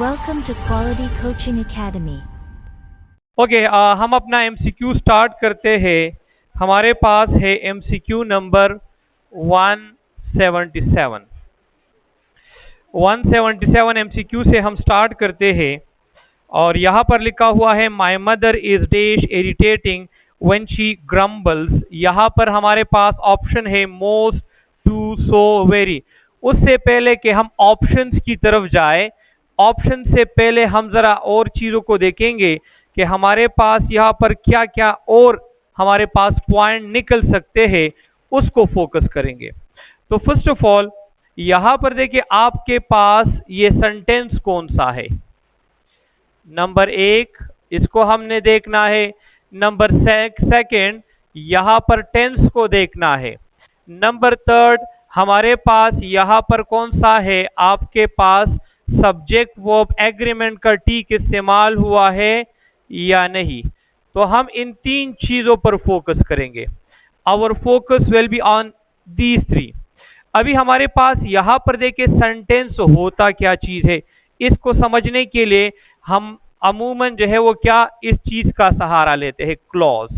Welcome to Quality Coaching Academy. Okay हम अपना MCQ start करते हैं। हमारे पास है एमसीक्यू नंबर 177। 177 एमसीक्यू से हम स्टार्ट करते हैं और यहाँ पर लिखा हुआ है my mother is dash irritating when she grumbles. यहाँ पर हमारे पास ऑप्शन है मोस्ट टू सो वेरी। उससे पहले कि हम ऑप्शंस की तरफ जाए, ऑप्शन से पहले हम जरा और चीजों को देखेंगे कि हमारे पास यहाँ पर क्या क्या और हमारे पास पॉइंट निकल सकते हैं, उसको फोकस करेंगे। तो फर्स्ट ऑफ ऑल यहाँ पर देखिए आपके पास ये सेंटेंस कौन सा है। नंबर 1 इसको हमने देखना है। नंबर सेकंड यहाँ पर टेंस को देखना है। नंबर 3 हमारे पास यहाँ पर कौन सा है, आपके पास सब्जेक्ट वर्ब एग्रीमेंट का ठीक इस्तेमाल हुआ है या नहीं। तो हम इन तीन चीजों पर फोकस करेंगे। Our focus will be on these three. अभी हमारे पास यहां पर देखिए सेंटेंस होता क्या चीज है, इसको समझने के लिए हम अमूमन जो है वो क्या इस चीज का सहारा लेते हैं, क्लॉज।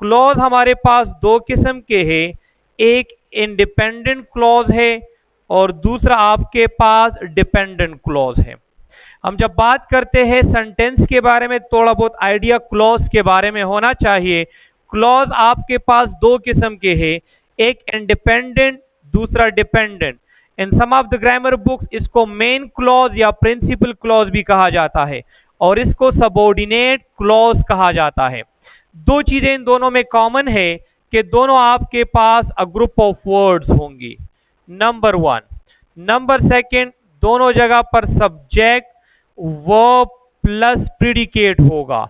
क्लॉज हमारे पास दो किस्म के हैं, एक इंडिपेंडेंट क्लॉज है और दूसरा आपके पास डिपेंडेंट क्लॉज है। हम जब बात करते हैं सेंटेंस के बारे में, थोड़ा बहुत आइडिया क्लॉज के बारे में होना चाहिए। क्लॉज आपके पास दो किस्म के हैं, एक इंडिपेंडेंट, दूसरा dependent. In some of the grammar books इसको मेन क्लॉज या प्रिंसिपल क्लॉज भी कहा जाता है और इसको सबऑर्डिनेट क्लॉज कहा जाता है। दो चीजें इन दोनों में कॉमन है कि दोनों आपके पास अ ग्रुप ऑफ वर्ड्स होंगी, नंबर 1। नंबर सेकंड, दोनों जगह पर सब्जेक्ट वर्ब प्लस प्रीडिकेट होगा,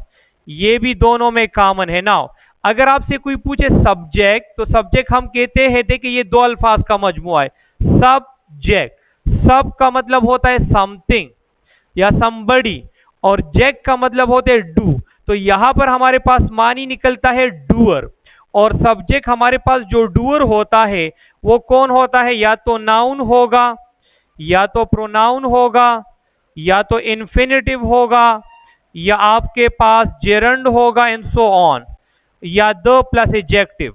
ये भी दोनों में कॉमन है। नाउ अगर आपसे कोई पूछे सब्जेक्ट, तो सब्जेक्ट हम कहते हैं, देखिए ये दो अल्फाज का मजमुआ है, सब्जेक्ट। सब का मतलब होता है समथिंग या समबडी और जेक्ट का मतलब होता है डू। तो यहां पर हमारे पास मानी निकलता है डूअर और सब्जेक्ट हमारे पास जो डूअर होता है वो कौन होता है, या तो नाउन होगा, या तो प्रोनाउन होगा, या तो इन्फिनेटिव होगा, या आपके पास जेरंड होगा एंड सो ऑन, या द प्लस एडजेक्टिव।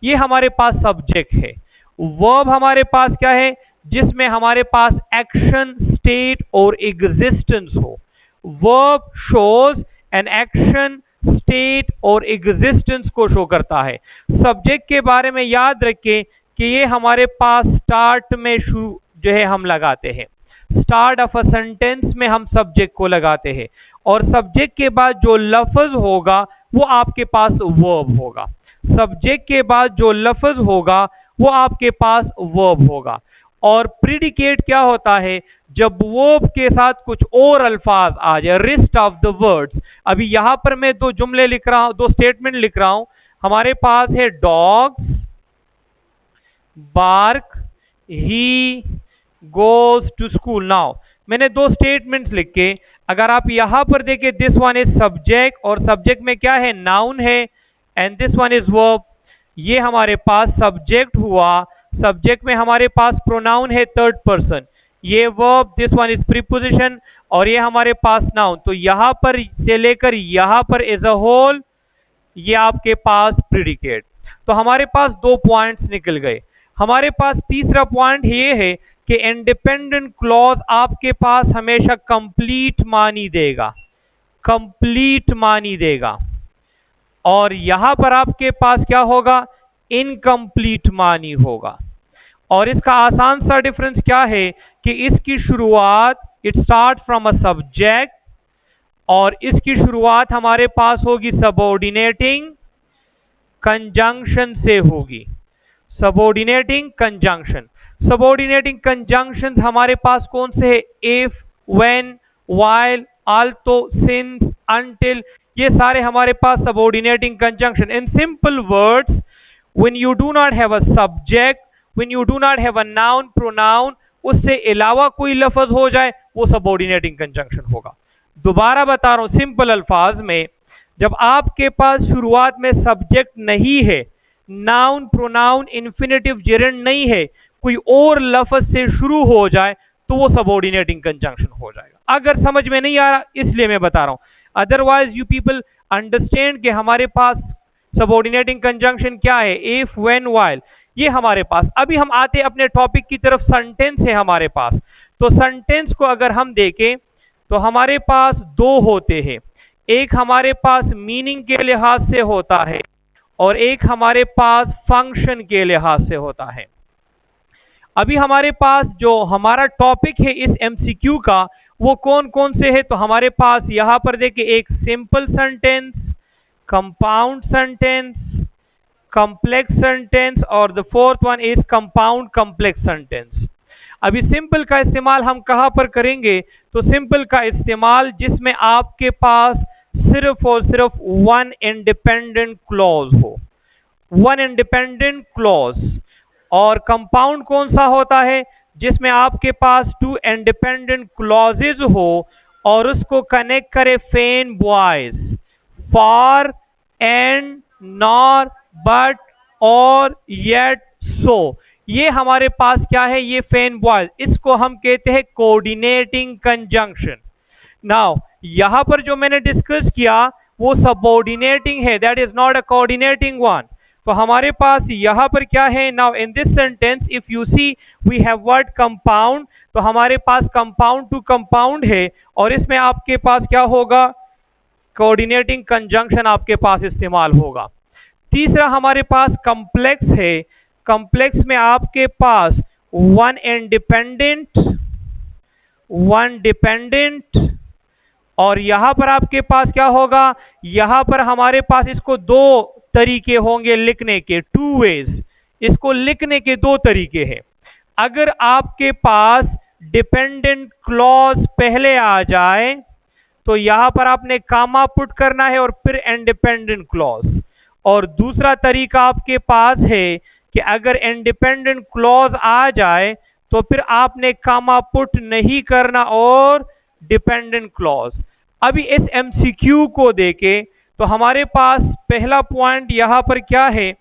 ये हमारे पास सब्जेक्ट है। वर्ब हमारे पास क्या है, जिसमें हमारे पास एक्शन, स्टेट और एग्जिस्टेंस हो। Verb shows an action, state और एग्जिस्टेंस को शो करता है। सब्जेक्ट के बारे में याद रखें कि ये हमारे पास स्टार्ट में जो है हम लगाते हैं, स्टार्ट ऑफ अ सेंटेंस में हम सब्जेक्ट को लगाते हैं और सब्जेक्ट के बाद जो लफ्ज होगा वो आपके पास वर्ब होगा। सब्जेक्ट के बाद जो लफ्ज होगा वो आपके पास वर्ब होगा। और प्रीडिकेट क्या होता है, जब वर्ब के साथ कुछ और अल्फाज आ जाए, रिस्ट ऑफ द वर्ड्स। अभी यहां पर मैं दो जुमले लिख रहा हूं, दो स्टेटमेंट लिख रहा हूं। हमारे पास है dogs bark, he goes to school. Now मैंने दो स्टेटमेंट्स लिखे, अगर आप यहां पर देखें, दिस वन इज सब्जेक्ट और सब्जेक्ट में क्या है, नाउन है, and this one is verb. ये हमारे पास सब्जेक्ट हुआ, सब्जेक्ट में हमारे पास प्रोनाउन है थर्ड पर्सन, ये verb, this one is preposition और ये हमारे पास नाउन। तो यहां पर से लेकर यहां पर एज अ होल ये आपके पास प्रीडिकेट। तो हमारे पास दो पॉइंट्स निकल गए। हमारे पास तीसरा पॉइंट ये है कि इंडिपेंडेंट क्लॉज आपके पास हमेशा कंप्लीट मानी देगा, कंप्लीट मानी देगा, और यहां पर आपके पास क्या होगा, इनकम्प्लीट मानी होगा। और इसका आसान सा डिफरेंस क्या है कि इसकी शुरुआत it start from a subject और इसकी शुरुआत हमारे पास होगी सबऑर्डिनेटिंग कंजंक्शन से होगी। सबऑर्डिनेटिंग कंजंक्शन, सबऑर्डिनेटिंग कंजंक्शन हमारे पास कौन से है, if, when, while, also, since, until, ये सारे हमारे पास subordinating conjunction. In simple words, when you do not have a subject, when you do not have a noun, pronoun, उससे अलावा कोई लफ्ज हो जाए वो सबऑर्डिनेटिंग कंजंक्शन होगा। दोबारा बता रहा हूं सिंपल अल्फाज में, जब आपके पास शुरुआत में सब्जेक्ट नहीं है, नाउन, प्रोनाउन, इन्फिनेटिव, जेरंड नहीं है, कोई और लफ्ज से शुरू हो जाए तो तो वो सबऑर्डिनेटिंग कंजंक्शन हो जाएगा। अगर समझ में नहीं आ रहा इसलिए मैं बता रहा हूं, अदरवाइज यू पीपल अंडरस्टैंड कि हमारे पास सबऑर्डिनेटिंग कंजंक्शन क्या है, इफ, व्हेन, व्हाइल, ये हमारे पास। अभी हम आते अपने टॉपिक की तरफ, सेंटेंस है हमारे पास। तो सेंटेंस को अगर हम देखें तो हमारे पास दो होते हैं, एक हमारे पास मीनिंग के लिहाज से होता है और एक हमारे पास फंक्शन के लिहाज से होता है। अभी हमारे पास जो हमारा टॉपिक है इस एमसीक्यू का वो कौन कौन से है, तो हमारे पास यहां पर देखिए एक simple sentence, compound sentence, complex sentence और the fourth one is compound complex sentence. अभी सिंपल का इस्तेमाल हम कहां पर करेंगे, तो सिंपल का इस्तेमाल जिसमें आपके पास सिर्फ और सिर्फ वन इंडिपेंडेंट क्लॉज हो, वन इंडिपेंडेंट क्लॉज। और कंपाउंड कौन सा होता है, जिसमें आपके पास टू इंडिपेंडेंट क्लॉजेज हो और उसको कनेक्ट करे FANBOYS, for, and, nor, but, or, yet, so. ये हमारे पास क्या है, ये फेन बॉयज, इसको हम कहते हैं कोऑर्डिनेटिंग कंजंक्शन। नाउ यहां पर जो मैंने डिस्कस किया वो सबऑर्डिनेटिंग है, that is not a coordinating one. तो हमारे पास यहां पर क्या है, now in this sentence if you see we have word compound, तो हमारे पास कंपाउंड टू कंपाउंड है और इसमें आपके पास क्या होगा, कोऑर्डिनेटिंग कंजंक्शन आपके पास इस्तेमाल होगा। तीसरा हमारे पास कॉम्प्लेक्स है, कॉम्प्लेक्स में आपके पास वन इंडिपेंडेंट, वन डिपेंडेंट, और यहां पर आपके पास क्या होगा, यहां पर हमारे पास इसको दो तरीके होंगे लिखने के, टू वेज, इसको लिखने के दो तरीके हैं। अगर आपके पास डिपेंडेंट क्लॉज पहले आ जाए तो यहां पर आपने कामा पुट करना है और फिर इंडिपेंडेंट क्लॉज। और दूसरा तरीका आपके पास है कि अगर इंडिपेंडेंट क्लॉज आ जाए तो फिर आपने कामा पुट नहीं करना और डिपेंडेंट क्लॉज। अभी इस एमसीक्यू को देखें तो हमारे पास पहला पॉइंट यहां पर क्या है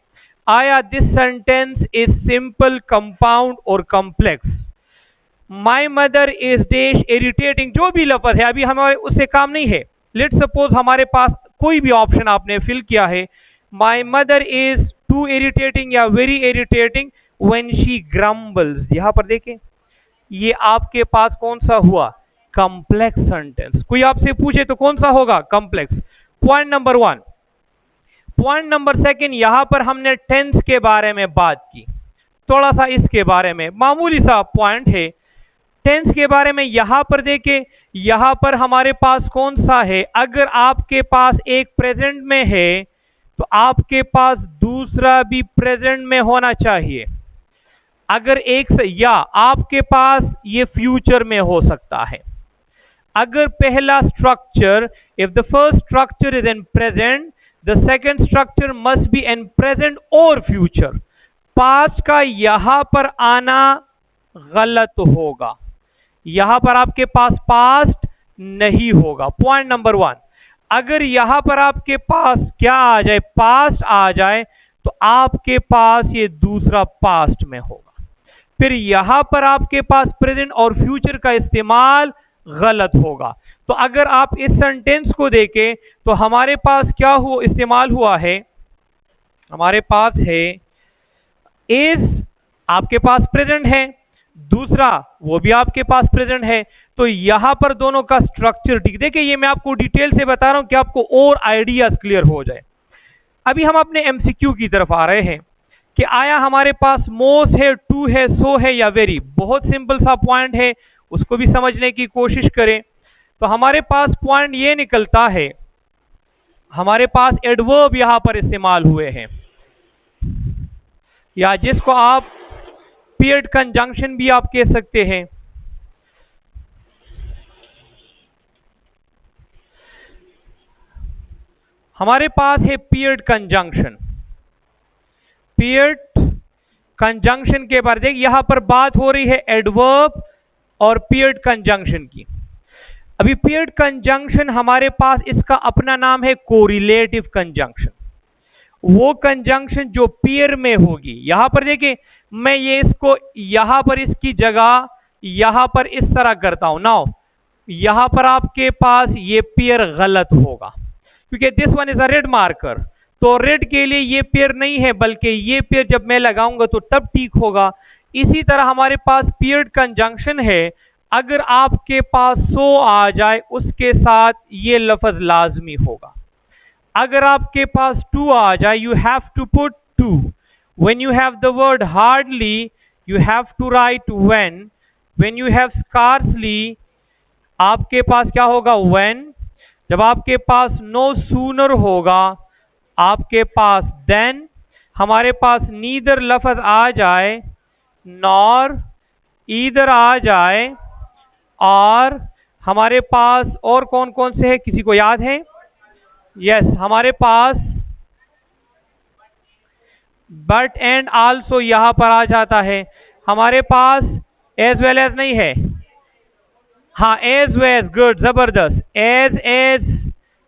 आया, this sentence is simple, compound और complex. My mother is dash irritating, जो भी लफ्ज है अभी हमारे उससे काम नहीं है। लेट सपोज हमारे पास कोई भी ऑप्शन आपने फिल किया है, my mother is too irritating या very irritating when she grumbles. यहां पर देखें ये आपके पास कौन सा हुआ, कॉम्प्लेक्स सेंटेंस। कोई आपसे पूछे तो कौन सा होगा, complex. Point number one. Point number second, यहां पर हमने टेंस के बारे में बात की, थोड़ा सा इसके बारे में मामूली सा पॉइंट है टेंस के बारे में। यहां पर देखें, यहां पर हमारे पास कौन सा है, अगर आपके पास एक प्रेजेंट में है तो आपके पास दूसरा भी प्रेजेंट में होना चाहिए। अगर एक से, या आपके पास ये फ्यूचर में हो सकता है। अगर पहला structure, if the first structure is in present, the second structure must be in present और फ्यूचर। पास्ट का यहां पर आना गलत होगा, यहां पर आपके पास पास्ट नहीं होगा। पॉइंट नंबर वन, अगर यहां पर आपके पास क्या आ जाए, पास्ट आ जाए, तो आपके पास ये दूसरा पास्ट में होगा। फिर यहां पर आपके पास प्रेजेंट और फ्यूचर का इस्तेमाल गलत होगा। तो अगर आप इस सेंटेंस को देखें तो हमारे पास क्या हो इस्तेमाल हुआ है, हमारे पास है इज, आपके पास प्रेजेंट है, दूसरा वो भी आपके पास प्रेजेंट है। तो यहां पर दोनों का स्ट्रक्चर ठीक, देखिए ये मैं आपको डिटेल से बता रहा हूं कि आपको और आइडियाज क्लियर हो जाए। अभी हम अपने एमसीक्यू की तरफ आ रहे हैं कि आया हमारे पास मोस्ट है, टू है, सो है या वेरी। बहुत सिंपल सा पॉइंट है, उसको भी समझने की कोशिश करें। तो हमारे पास पॉइंट ये निकलता है, हमारे पास एडवर्ब यहां पर इस्तेमाल हुए हैं, या जिसको आप पेयर्ड कंजंक्शन भी आप कह सकते हैं। हमारे पास है पेयर्ड कंजंक्शन। पेयर्ड कंजंक्शन के बारे में यहां पर बात हो रही है एडवर्ब और पेयर्ड कंजंक्शन की। अभी पेयर्ड कंजंक्शन हमारे पास इसका अपना नाम है कोरिलेटिव कंजंक्शन, वो कंजंक्शन जो पेयर में होगी। यहां पर देखिए मैं ये इसको यहां पर इसकी जगह यहां पर इस तरह करता हूं नाउ, यहां पर आपके पास ये पेयर गलत होगा क्योंकि this one is a red marker, तो रेड के लिए ये पेयर नहीं है बल्कि ये पेयर जब मैं लगाऊंगा तो तब ठीक होगा। इसी तरह हमारे पास पेयर्ड कंजंक्शन है, अगर आपके पास सो आ जाए उसके साथ ये लफ्ज लाजमी होगा। अगर आपके पास टू आ जाए you have to put too. When you have the word hardly you have to write when you have scarcely आपके पास क्या होगा व्हेन। जब आपके पास नो सूनर होगा आपके पास देन। हमारे पास नीदर लफ्ज आ जाए नॉर, ईदर आ जाए और हमारे पास और कौन कौन से है किसी को याद है? यस हमारे पास बट एंड आल्सो यहां पर आ जाता है। हमारे पास एज वेल एज नहीं है, हाँ एज वेज, गुड जबरदस्त, as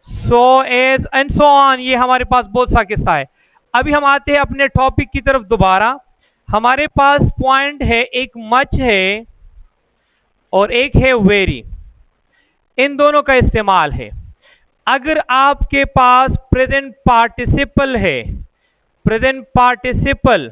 so as and so on, ये हमारे पास बहुत सा किस्सा है। अभी हम आते हैं अपने टॉपिक की तरफ दोबारा। हमारे पास पॉइंट है, एक मच है और एक है वेरी, इन दोनों का इस्तेमाल है। अगर आपके पास प्रेजेंट पार्टिसिपल है, प्रेजेंट पार्टिसिपल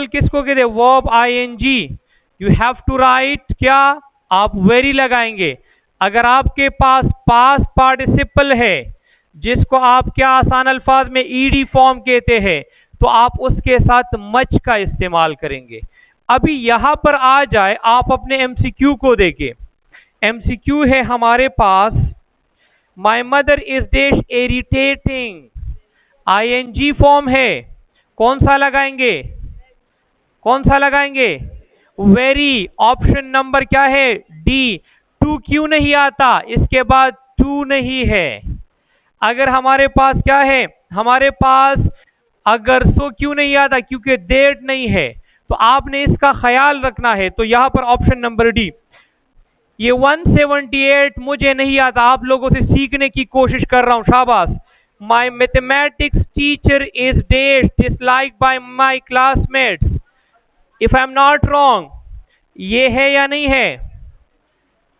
किसको कहते हैं? Verb ING, you have to write क्या? आप वेरी लगाएंगे। अगर आपके पास पास्ट पार्टिसिपल है जिसको आप क्या आसान अल्फाज में ईडी फॉर्म कहते हैं, तो आप उसके साथ मच का इस्तेमाल करेंगे। अभी यहां पर आ जाए, आप अपने एमसीक्यू को देखें। एमसीक्यू है हमारे पास माय मदर इज देश इरिटेटिंग, आईएनजी फॉर्म है, कौन सा लगाएंगे? कौन सा लगाएंगे? वेरी। ऑप्शन नंबर क्या है? डी। टू क्यों नहीं आता? इसके बाद टू नहीं है। अगर हमारे पास क्या है? हमारे पास अगर सो क्यों नहीं आता? क्योंकि डेट नहीं है, तो आपने इसका ख्याल रखना है। तो यहां पर ऑप्शन नंबर डी। ये 178 मुझे नहीं आता, आप लोगों से सीखने की कोशिश कर रहा हूं, शाबाश। My mathematics teacher is that dislike by my classmates, if I am not wrong, ये है या नहीं है?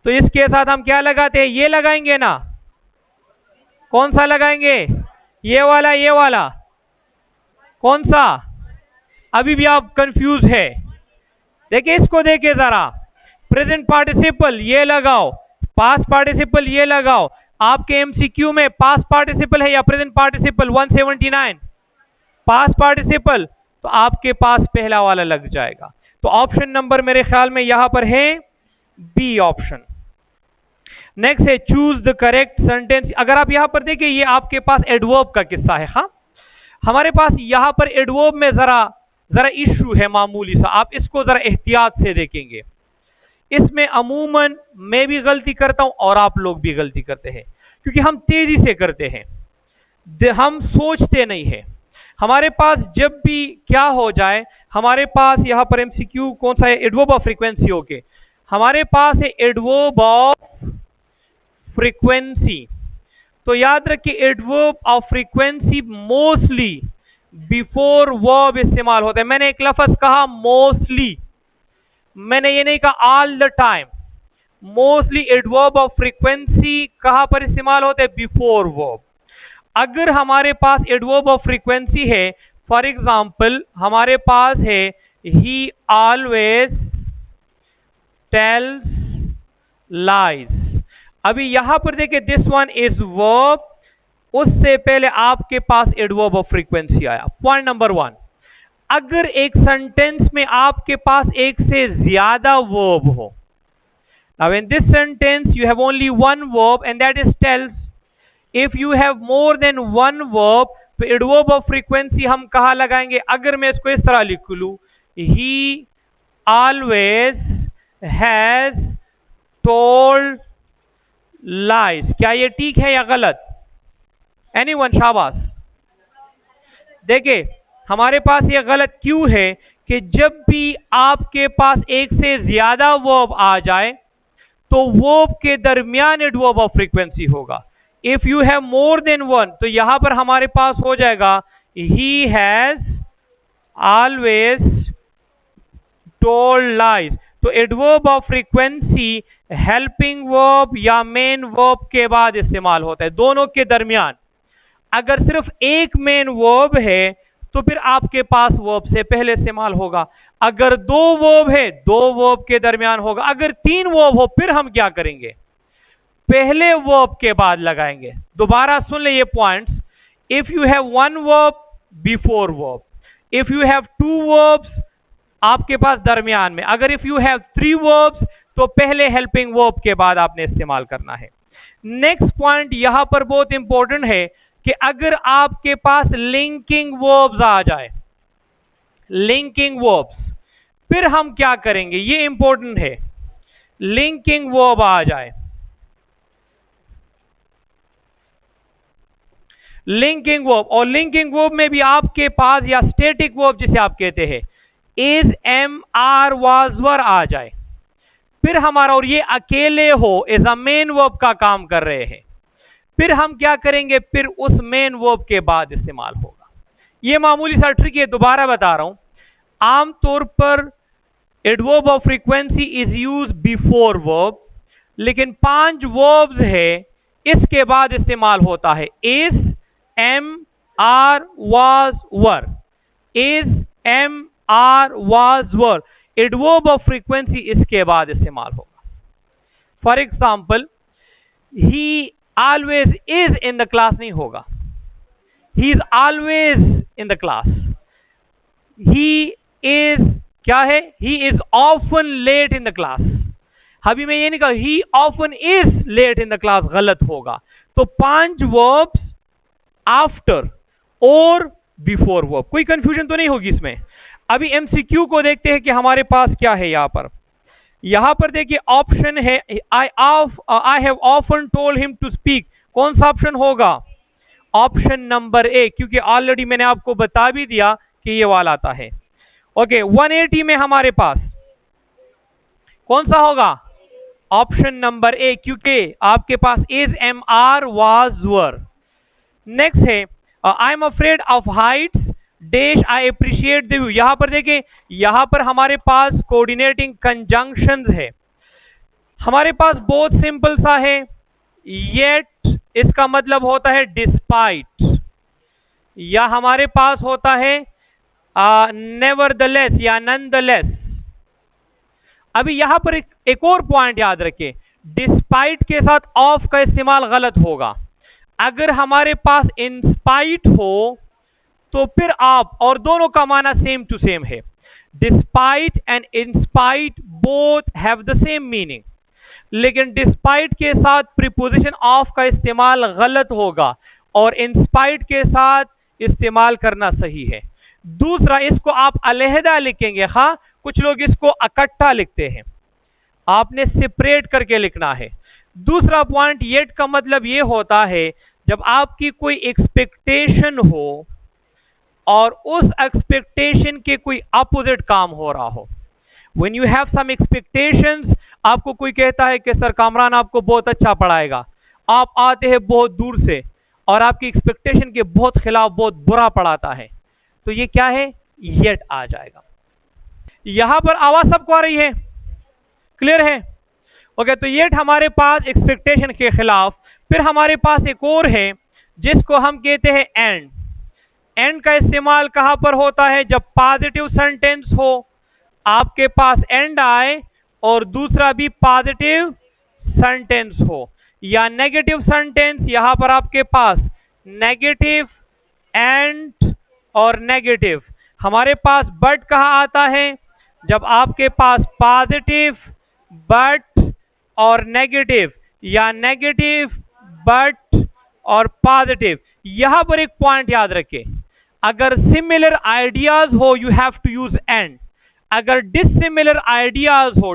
तो इसके साथ हम क्या लगाते हैं? ये लगाएंगे ना। कौन सा लगाएंगे? ये वाला, ये वाला कौन सा? अभी भी आप कंफ्यूज है? देखिए इसको देखिए जरा, प्रेजेंट पार्टिसिपल ये लगाओ, पास्ट पार्टिसिपल ये लगाओ। आपके एमसीक्यू में पास्ट पार्टिसिपल है या प्रेजेंट पार्टिसिपल? 179 पास्ट पार्टिसिपल, तो आपके पास पहला वाला लग जाएगा। तो ऑप्शन नंबर मेरे ख्याल में यहां पर है बी ऑप्शन। नेक्स्ट है चूज द करेक्ट सेंटेंस। अगर आप यहां पर देखिए, ये आपके पास एडवर्ब का किस्सा है। हाँ, हमारे पास यहां पर एडवर्ब में जरा इश्यू है मामूली सा, आप इसको जरा एहतियात से देखेंगे। इसमें अमूमन मैं भी गलती करता हूं और आप लोग भी गलती करते हैं, क्योंकि हम तेजी से करते हैं, हम सोचते नहीं है। हमारे पास जब भी क्या हो जाए, हमारे पास यहां पर एमसीक्यू कौन सा है? Adverb of frequency. ओके, हमारे पास है एडवर्ब ऑफ फ्रीक्वेंसी। तो याद रखिए adverb of frequency mostly before verb इस्तेमाल होता है। मैंने एक लफ्ज कहा मोस्टली, मैंने ये नहीं कहा all the time. Mostly adverb of frequency कहां पर इस्तेमाल होते हैं? Before verb. अगर हमारे पास एडवर्ब ऑफ फ्रीक्वेंसी है, फॉर एग्जाम्पल हमारे पास है ही ऑलवेज टेल्स लाइज। अभी यहां पर देखिए दिस वन इज वर्ब, उससे पहले आपके पास एडवर्ब ऑफ फ्रीक्वेंसी आया। पॉइंट नंबर 1, अगर एक सेंटेंस में आपके पास एक से ज्यादा वर्ब हो, now in this sentence you have only one verb and that is tells. if you have more than one verb, तो एडवर्ब ऑफ फ्रीक्वेंसी हम कहां लगाएंगे? अगर मैं इसको इस तरह लिख लूं, he always has told lies, क्या ये ठीक है या गलत? एनीवन, शाबाश। देखिए हमारे पास ये गलत क्यों है कि जब भी आपके पास एक से ज्यादा वर्ब आ जाए तो वर्ब के दरमियान एडवर्ब ऑफ फ्रीक्वेंसी होगा। If you have more than one, तो यहां पर हमारे पास हो जाएगा he has always told lies। तो adverb of frequency helping verb या मेन वर्ब के बाद इस्तेमाल होता है, दोनों के दरमियान। अगर सिर्फ एक मेन वर्ब है तो फिर आपके पास वर्ब से पहले इस्तेमाल होगा। अगर दो वर्ब है, दो वर्ब के दरमियान होगा। अगर तीन वर्ब हो फिर हम क्या करेंगे, पहले वर्ब के बाद लगाएंगे। दोबारा सुन ले ये points. If you have one verb before verb, if you have to verbs आपके पास दरमियान में, अगर if you have three verbs तो पहले हेल्पिंग वर्ब के बाद आपने इस्तेमाल करना है। नेक्स्ट पॉइंट यहां पर बहुत इंपॉर्टेंट है कि अगर आपके पास लिंकिंग वर्ब्स आ जाए, लिंकिंग वर्ब्स, फिर हम क्या करेंगे, ये इंपॉर्टेंट है। लिंकिंग वर्ब आ जाए, लिंकिंग वर्ब, और लिंकिंग वर्ब में भी आपके पास या स्टैटिक वर्ब जिसे आप कहते हैं इज, एम, आर, वाज, वर आ जाए, फिर हमारा, और ये अकेले हो, इज अ मेन वर्ब का काम कर रहे हैं, फिर हम क्या करेंगे, फिर उस मेन वर्ब के बाद इस्तेमाल होगा। ये मामूली सा ट्रिक है, दोबारा बता रहा हूं। आमतौर पर adverb of frequency is use before verb, लेकिन 5 वर्ब्स है इसके बाद इस्तेमाल होता है। Is, am, are, was, were, is, am, are, was, were, adverb of frequency इसके बाद इस्तेमाल होगा। For example, he always is in the class नहीं होगा, he is always in the class. He is क्या है, he is often late in the class. अभी मैं ये नहीं कहा ही often is late in the class, गलत होगा। तो 5 वर्ब्स आफ्टर और बिफोर वर्ब, कोई कंफ्यूजन तो नहीं होगी इसमें। अभी एमसीक्यू को देखते हैं कि हमारे पास क्या है यहां पर देखिए ऑप्शन है I have often told him to speak. कौन सा ऑप्शन होगा, ऑप्शन नंबर ए, क्योंकि ऑलरेडी मैंने आपको बता भी दिया कि ये वाला आता है। ओके, 180 में हमारे पास कौन सा होगा, ऑप्शन नंबर ए, क्योंकि आपके पास is, am, are, was, were. Next है I am afraid of heights dash I appreciate the view. यहां पर देखें, यहां पर हमारे पास कोऑर्डिनेटिंग कंजंक्शंस है। हमारे पास बहुत सिंपल सा है, येट इसका मतलब होता है डिस्पाइट, या हमारे पास होता है नेवरदलेस या नॉनदलेस। अभी यहां पर एक और पॉइंट याद रखें, डिस्पाइट के साथ ऑफ का इस्तेमाल गलत होगा। अगर हमारे पास इंस्पाइट हो तो फिर आप, और दोनों का माना सेम टू सेम है। Despite and in spite both have the same meaning, लेकिन डिस्पाइट के साथ प्रीपोजिशन ऑफ का इस्तेमाल गलत होगा और इंस्पाइट के साथ इस्तेमाल करना सही है। दूसरा, इसको आप अलहदा लिखेंगे, हाँ कुछ लोग इसको इकट्ठा लिखते हैं, आपने सेपरेट करके लिखना है। दूसरा पॉइंट, येट का मतलब यह होता है जब आपकी कोई एक्सपेक्टेशन हो और उस एक्सपेक्टेशन के कोई अपोजिट काम हो रहा हो। When you have some expectations, आपको कोई कहता है कि सर कामरान आपको बहुत अच्छा पढ़ाएगा, आप आते हैं बहुत दूर से और आपकी एक्सपेक्टेशन के बहुत खिलाफ बहुत बुरा पढ़ाता है, तो ये क्या है, येट आ जाएगा। यहां पर आवाज सबको आ रही है, क्लियर है? ओके, तो येट हमारे पास एक्सपेक्टेशन के खिलाफ। फिर हमारे पास एक और है जिसको हम कहते हैं एंड। एंड का इस्तेमाल कहां पर होता है, जब पॉजिटिव सेंटेंस हो, आपके पास एंड आए और दूसरा भी पॉजिटिव सेंटेंस हो, या नेगेटिव सेंटेंस, यहां पर आपके पास नेगेटिव एंड और नेगेटिव। हमारे पास बट कहां आता है, जब आपके पास पॉजिटिव बट और नेगेटिव, या नेगेटिव बट और पॉजिटिव। यहां पर एक पॉइंट याद रखें, अगर सिमिलर आइडियाज हो you have to use and. अगर डिसिमिलर आइडियाज हो,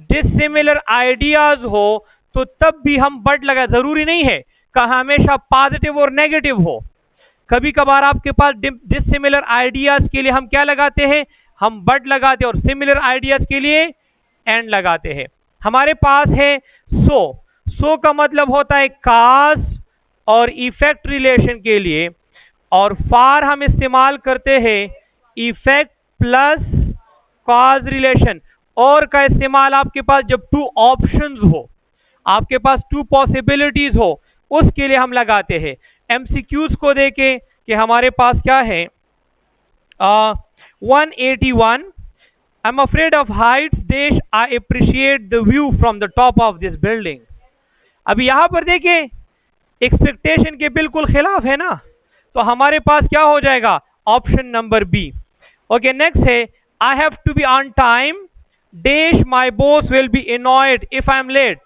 डिसिमिलर आइडियाज हो तो तब भी हम बट लगा, जरूरी नहीं है कि हमेशा पॉजिटिव और नेगेटिव हो। कभी कभार आपके पास डिसिमिलर आइडियाज के लिए हम क्या लगाते हैं, हम बट लगाते हैं, और सिमिलर आइडियाज के लिए एंड लगाते हैं। हमारे पास है सो का मतलब होता है काज और इफेक्ट रिलेशन के लिए, और फार हम इस्तेमाल करते हैं इफेक्ट प्लस कॉज रिलेशन, और का इस्तेमाल आपके पास जब टू ऑप्शंस हो, आपके पास टू पॉसिबिलिटीज हो, उसके लिए हम लगाते हैं। एमसीक्यूज को देके कि हमारे पास क्या है 181, I am afraid of heights dash, I appreciate the view from the top of this building. अभी यहां पर देखिए एक्सपेक्टेशन के बिल्कुल खिलाफ है ना, तो हमारे पास क्या हो जाएगा option number B. Okay, next है I have to be on time dash, my boss will be annoyed if I am late.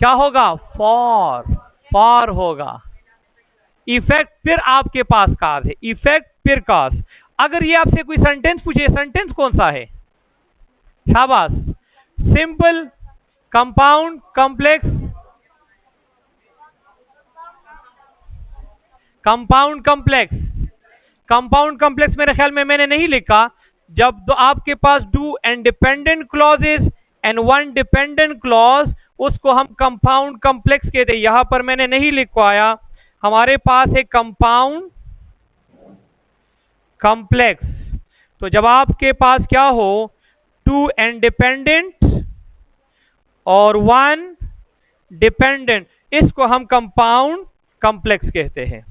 क्या होगा फॉर होगा। इफेक्ट फिर आपके पास काज है, इफेक्ट फिर काज। अगर ये आपसे कोई सेंटेंस पूछे, सेंटेंस कौन सा है? शाबाश, simple, compound, complex. Compound complex, compound complex मेरे ख्याल में मैंने नहीं लिखा। जब तो आपके पास two independent clauses and one dependent clause, उसको हम कंपाउंड कॉम्प्लेक्स कहते हैं। यहां पर मैंने नहीं लिखवाया, हमारे पास है कंपाउंड कॉम्प्लेक्स। तो जब आपके पास क्या हो टू एंड डिपेंडेंट और वन डिपेंडेंट, इसको हम कंपाउंड कॉम्प्लेक्स कहते हैं।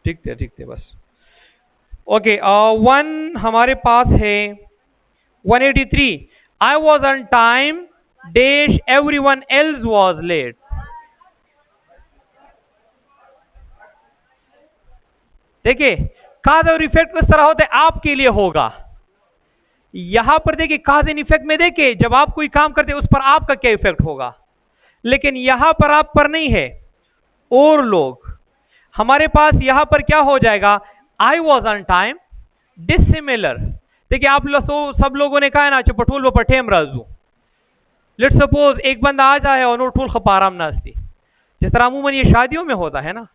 ठीक थे बस। ओके, वन हमारे पास है 183, I was on time dash everyone else was late. देखिए काज और इफेक्ट किस तरह होता है, आपके लिए होगा। यहां पर देखिए काज एंड इफेक्ट में देखिए जब आप कोई काम करते हैं उस पर आपका क्या इफेक्ट होगा, लेकिन यहां पर आप पर नहीं है, और लोग। हमारे पास यहां पर क्या हो जाएगा आई वॉज ऑन टाइम डिसिमिलर। देखिए आप सब लोगों ने कहा है ना पठूल व पठेम राजू। लेट सपोज एक बंदा आ जाए और ठूल खपाराम नास्ती, जिस तरह अमूमन ये शादियों में होता है ना,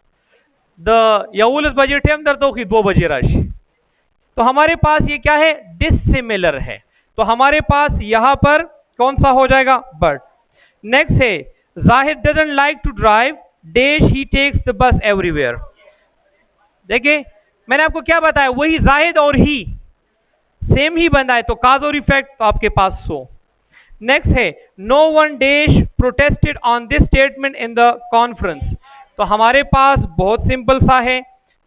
द यवुलस बजे टेम दर तो 2 बजे राशि। तो हमारे पास ये क्या है डिसिमिलर है, तो हमारे पास यहां पर कौन सा हो जाएगा बट। नेक्स्ट है Zahid doesn't like to drive dash, he takes the bus everywhere. देखिए मैंने आपको क्या बताया, वही जाहिद और ही सेम ही बंदा है, तो काज और इफेक्ट तो आपके पास सो। नेक्स्ट है no one dash protested on this statement in the conference. तो हमारे पास बहुत सिंपल सा है,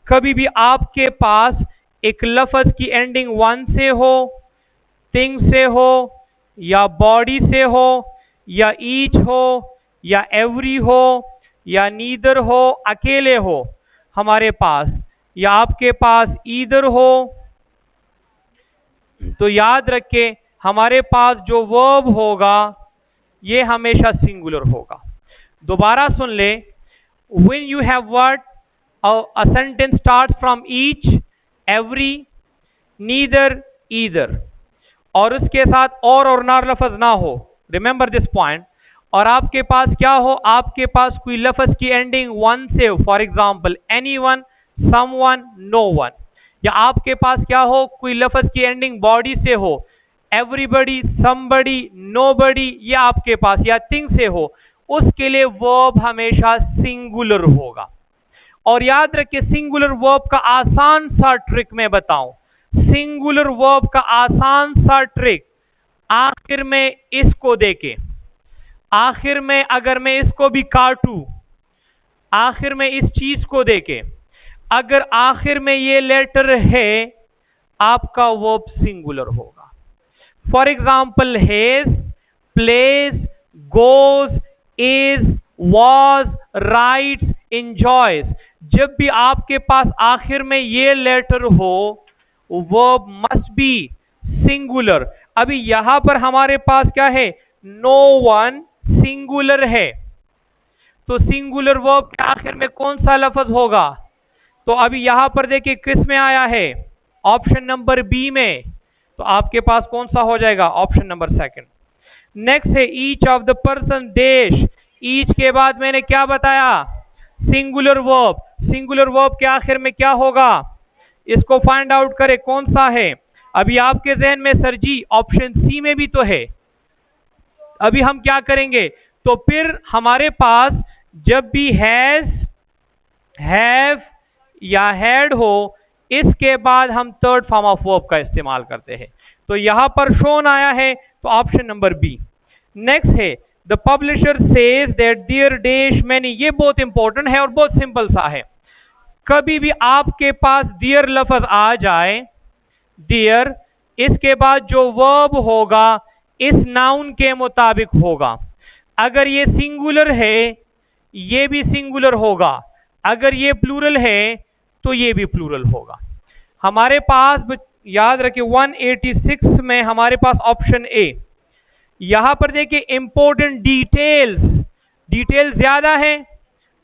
कभी भी आपके पास एक लफ्ज की एंडिंग वन से हो, थिंग से हो, या बॉडी से हो, या ईच हो, या एवरी हो, या नीदर हो, अकेले हो हमारे पास, या आपके पास ईदर हो, तो याद रखे हमारे पास जो वर्ब होगा ये हमेशा सिंगुलर होगा। दोबारा सुन ले, when you have what a sentence starts from each, every, neither, either, और उसके साथ और नार लफ्ज ना हो, रिमेंबर दिस पॉइंट। और आपके पास क्या हो, आपके पास कोई लफ्ज की एंडिंग वन से हो, for example anyone, someone, no one, या आपके पास क्या हो कोई लफ्ज की एंडिंग बॉडी से हो, एवरीबडी, समबडी, नोबडी, या आपके पास या थिंग से हो, उसके लिए वर्ब हमेशा सिंगुलर होगा। और याद रखिए सिंगुलर वर्ब का आसान सा ट्रिक मैं बताऊं, सिंगुलर वर्ब का आसान सा ट्रिक, आखिर में इसको देके, आखिर में अगर मैं इसको भी काटूं, आखिर में इस चीज को देके, अगर आखिर में ये लेटर है आपका वर्ब सिंगुलर होगा। For example has, plays, goes, is, was, writes, enjoys, जब भी आपके पास आखिर में ये लेटर हो वर्ब मस्ट बी सिंगुलर। अभी यहां पर हमारे पास क्या है, नो वन सिंगुलर है, तो सिंगुलर वर्ब के आखिर में कौन सा लफ्ज होगा, तो अभी यहां पर देखिए किस में आया है, ऑप्शन नंबर बी में, तो आपके पास कौन सा हो जाएगा, ऑप्शन नंबर सेकंड। नेक्स्ट है ईच ऑफ द पर्सन देश, ईच के बाद मैंने क्या बताया, सिंगुलर वर्ब, सिंगुलर वर्ब के आखिर में क्या होगा, इसको फाइंड आउट करें कौन सा है। अभी आपके जहन में सर जी ऑप्शन सी में भी तो है, अभी हम क्या करेंगे, तो फिर हमारे पास जब भी हैज, हैव या हैड हो, इसके बाद हम थर्ड फॉर्म ऑफ वर्ब का इस्तेमाल करते हैं। तो यहां पर शोन आया है तो ऑप्शन नंबर बी। नेक्स्ट है the publisher says that there dash many. ये बहुत इंपॉर्टेंट है और बहुत सिंपल सा है। कभी भी आपके पास देयर लफ्ज आ जाए, देयर, इसके बाद जो वर्ब होगा इस नाउन के मुताबिक होगा। अगर ये सिंगुलर है ये भी सिंगुलर होगा, अगर ये प्लूरल है तो ये भी प्लूरल होगा। हमारे पास याद रखिए 186 में हमारे पास ऑप्शन ए। यहां पर देखिए इंपॉर्टेंट डिटेल्स, डिटेल ज्यादा है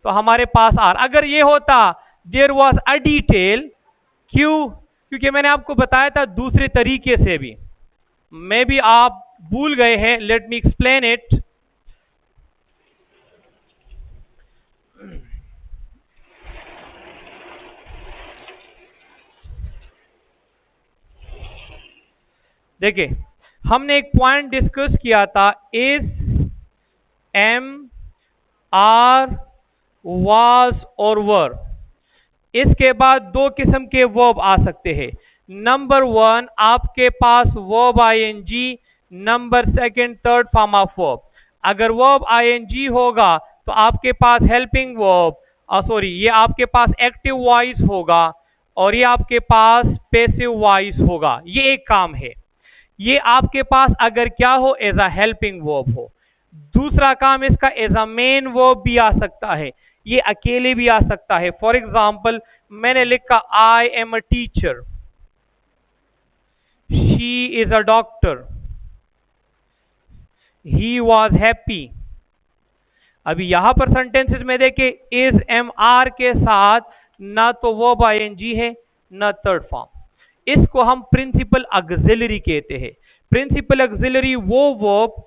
तो हमारे पास आर। अगर ये होता देयर वाज अ डिटेल, क्यों? क्योंकि मैंने आपको बताया था दूसरे तरीके से भी, मे बी आप भूल गए हैं। Let me explain it. देखिए हमने एक पॉइंट डिस्कस किया था, इज, एम, आर, वाज और वर। इसके बाद दो किस्म के वर्ब आ सकते हैं। नंबर 1 आपके पास verb ING, number 2 third form of verb. अगर वर्ब आईएनजी होगा तो आपके पास हेल्पिंग वर्ब, सॉरी ये आपके पास एक्टिव वॉइस होगा और ये आपके पास पैसिव वॉइस होगा। ये एक काम है। ये आपके पास अगर क्या हो, एज अ हेल्पिंग वर्ब हो। दूसरा काम इसका एज अ मेन वर्ब भी आ सकता है, ये अकेले भी आ सकता है। फॉर एग्जाम्पल मैंने लिखा I am a teacher, she is a doctor, he was happy. अभी यहां पर सेंटेंसेस में देखे इज एम आर के साथ ना तो वर्ब आईएनजी है ना थर्ड फॉर्म। इसको हम प्रिंसिपल ऑक्सिलरी कहते हैं। प्रिंसिपल ऑक्सिलरी वो verb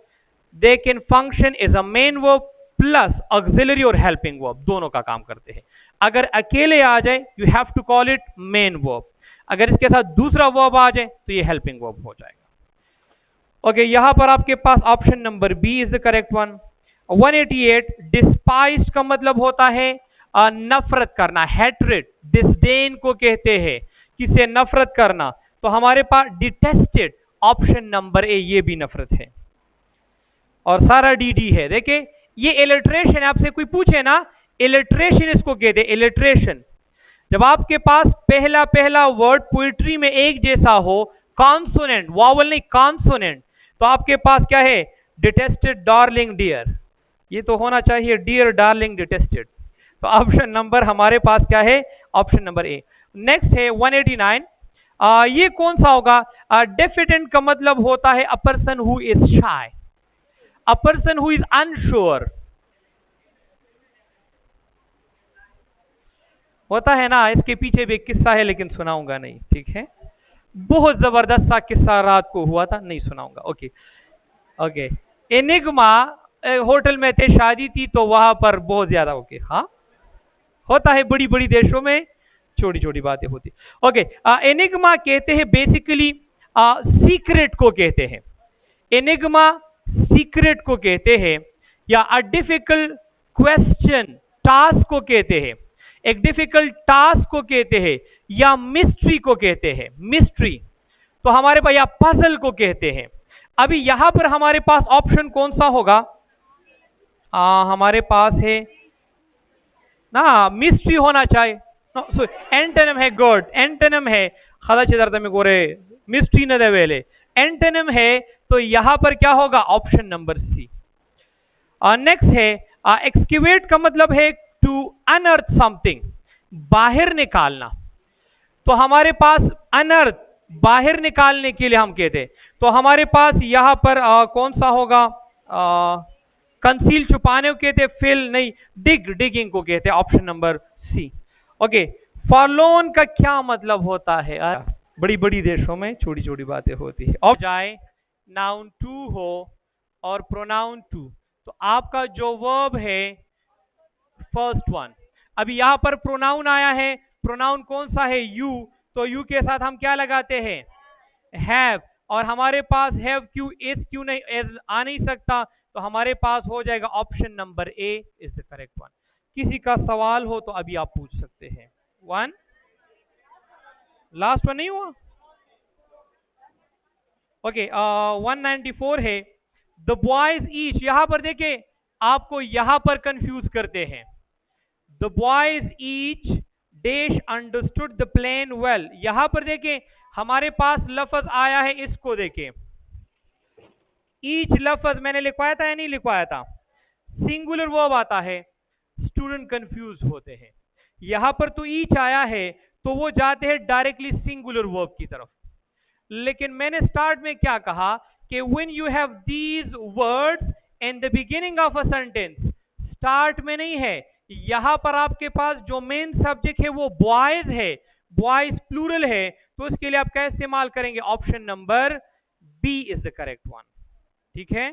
they can function as a main verb plus auxiliary और हेल्पिंग वर्ब, दोनों का काम करते हैं। अगर अकेले आ जाए you have to call it main verb, अगर इसके साथ दूसरा वर्ब आ जाए तो ये हेल्पिंग वर्ब हो जाएगा। ओके, यहां पर आपके पास option number B is the correct one. 188 despised का मतलब होता है नफरत करना, हैट्रेड, डिस्डेन को कहते हैं, किसे नफरत करना। तो हमारे पास डिटेस्टेड, ऑप्शन नंबर ए, ये भी नफरत है और सारा डी है। देखिए ये इलिट्रेशन, आपसे कोई पूछे ना इलिट्रेशन इसको कहते हैं, इलिट्रेशन। जब आपके पास पहला पहला वर्ड पोइट्री में एक जैसा हो, कॉन्सोनेंट, वावल नहीं कॉन्सोनेंट, तो आपके पास क्या है, डिटेस्टेड डार्लिंग डियर, ये तो होना चाहिए डियर डार्लिंग डिटेस्टेड। तो ऑप्शन नंबर हमारे पास क्या है, ऑप्शन नंबर ए। नेक्स्ट है 189, ये कौन सा होगा? डेफिडेंट का मतलब होता है a person who is shy, a person who is unsure. होता है ना, इसके पीछे भी एक किस्सा है लेकिन सुनाऊंगा नहीं, ठीक है? बहुत जबरदस्त सा किस्सा रात को हुआ था, नहीं सुनाऊंगा। Okay okay. एनिग्मा होटल में थे, शादी थी तो वहां पर बहुत ज्यादा, ओके हाँ होता है, बड़ी बड़ी देशों में छोटी छोटी बातें होती। ओके, एनिग्मा कहते हैं बेसिकली सीक्रेट को कहते हैं। एनिग्मा सीक्रेट को कहते हैं, या अ डिफिकल्ट क्वेश्चन टास्क को कहते हैं, एक डिफिकल्ट टास्क को कहते हैं, या मिस्ट्री को कहते हैं, मिस्ट्री। तो हमारे पास या पजल को कहते हैं। अभी यहां पर हमारे पास ऑप्शन कौन सा होगा? हमारे पास है ना मिस्ट्री होना चाहिए। एंटोनिम है गुड, एंटोनिम है खला चिदरता में गोरे मिस्ट्री न देवेले, एंटोनिम है। तो यहां पर क्या होगा, ऑप्शन नंबर सी। नेक्स्ट है एक्सक्यूवेट का मतलब है टू अनअर्थ समथिंग, बाहर निकालना। तो हमारे पास अनअर्थ, बाहर निकालने के लिए हम कहते हैं। तो हमारे पास यहां पर कौन सा होगा? कंसील, छुपाने को कहते हैं, फिल नहीं, डिग, डिगिंग को कहते हैं, ऑप्शन नंबर सी। ओके, फॉरलोन का क्या मतलब होता है? बड़ी बड़ी देशों में छोटी छोटी बातें होती है। और जाए नाउन टू हो और प्रोनाउन टू, तो आपका जो वर्ब है फर्स्ट वन। अभी यहां पर प्रोनाउन आया है, प्रोनाउन कौन सा है? यू। तो यू के साथ हम क्या लगाते हैं? हैव। और हमारे पास हैव क्यों, इज क्यों नहीं, एज आ नहीं सकता। तो हमारे पास हो जाएगा option number A is the correct one. किसी का सवाल हो तो अभी आप पूछ सकते हैं। वन लास्ट वन नहीं हुआ? ओके 194 है द बॉयज ईच, यहां पर देखे आपको यहां पर कंफ्यूज करते हैं। The boys each dash understood the plan well, यहां पर देखें हमारे पास लफ्ज आया है, इसको देखें ईच लफ्ज मैंने लिखवाया था या नहीं लिखवाया था? सिंगुलर वर्ब आता है, स्टूडेंट कंफ्यूज होते हैं। यहां पर तो ईच आया है तो वो जाते हैं डायरेक्टली सिंगुलर वर्ब की तरफ। लेकिन मैंने स्टार्ट में क्या कहा कि when you have these words in the beginning of a sentence, start में नहीं है, यहां पर आपके पास जो मेन सब्जेक्ट है वो बॉयज है, बॉयज प्लूरल है, तो इसके लिए आप क्या इस्तेमाल करेंगे? Option number B is the correct one. ठीक है।